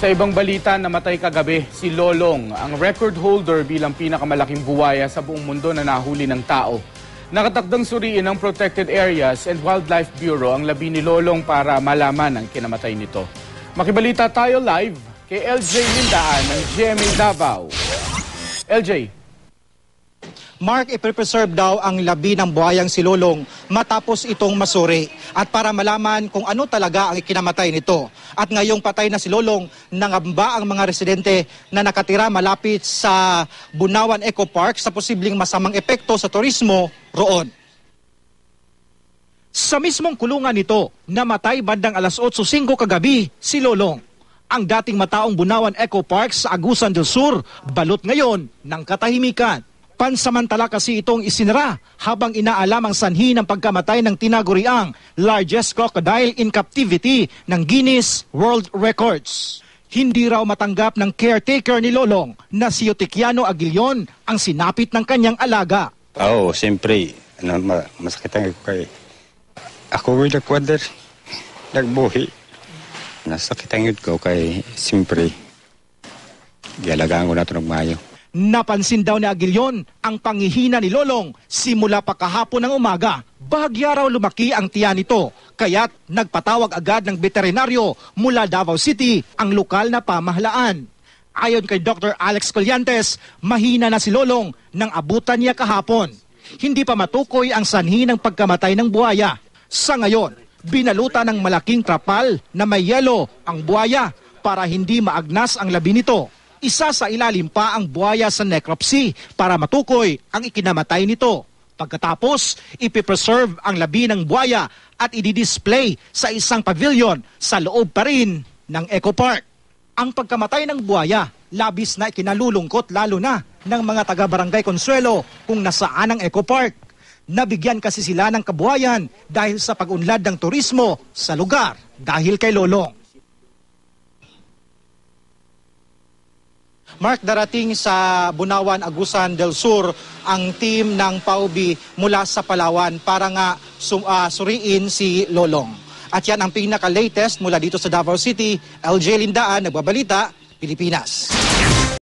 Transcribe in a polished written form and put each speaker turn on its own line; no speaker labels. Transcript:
Sa ibang balita, namatay kagabi si Lolong, ang record holder bilang pinakamalaking buwaya sa buong mundo na nahuli ng tao. Nakatakdang suriin ng Protected Areas and Wildlife Bureau ang labi ni Lolong para malaman ang kinamatay nito. Makibalita tayo live kay LJ Lindaan ng GMA Davao. LJ.
Mark, iprepreserve daw ang labi ng buhayang si Lolong matapos itong masuri at para malaman kung ano talaga ang ikinamatay nito. At ngayong patay na si Lolong, nangamba ang mga residente na nakatira malapit sa Bunawan Eco Park sa posibleng masamang epekto sa turismo roon. Sa mismong kulungan nito, namatay bandang alas 8:05 kagabi si Lolong. Ang dating mataong Bunawan Eco Park sa Agusan del Sur, balot ngayon ng katahimikan. Pansamantala kasi itong isinara habang inaalam ang sanhi ng pagkamatay ng tinaguriang largest crocodile in captivity ng Guinness World Records. Hindi raw matanggap ng caretaker ni Lolong na si Yotikiano Aguilion ang sinapit ng kanyang alaga.
Oo, siyempre, masakit ang kay ako will nagkwader, nagbuhi. Nasakit ang ko kay siyempre, gialagaan ko na ito ng mayo.
Napansin daw ni Aguilion ang panghihina ni Lolong simula pa kahapon ng umaga. Bahagya raw lumaki ang tiyan nito, kaya't nagpatawag agad ng veterinaryo mula Davao City ang lokal na pamahalaan. Ayon kay Dr. Alex Colliantes, mahina na si Lolong nang abutan niya kahapon. Hindi pa matukoy ang sanhi ng pagkamatay ng buhaya. Sa ngayon, binalutan ng malaking trapal na may yelo ang buhaya para hindi maagnas ang labi nito. Isa sa ilalim pa ang buhaya sa necropsy para matukoy ang ikinamatay nito. Pagkatapos, ipipreserve ang labi ng buhaya at ididisplay sa isang pavilion sa loob pa rin ng Eco Park. Ang pagkamatay ng buhaya, labis na ikinalulungkot lalo na ng mga taga-barangay Consuelo kung nasaan ang Eco Park. Nabigyan kasi sila ng kabuhayan dahil sa pag-unlad ng turismo sa lugar dahil kay Lolong. Mark, darating sa Bunawan, Agusan del Sur ang team ng PAUB mula sa Palawan para nga suriin si Lolong. At yan ang pinaka-latest mula dito sa Davao City. LJ Lindaan, Nagbabalita, Pilipinas.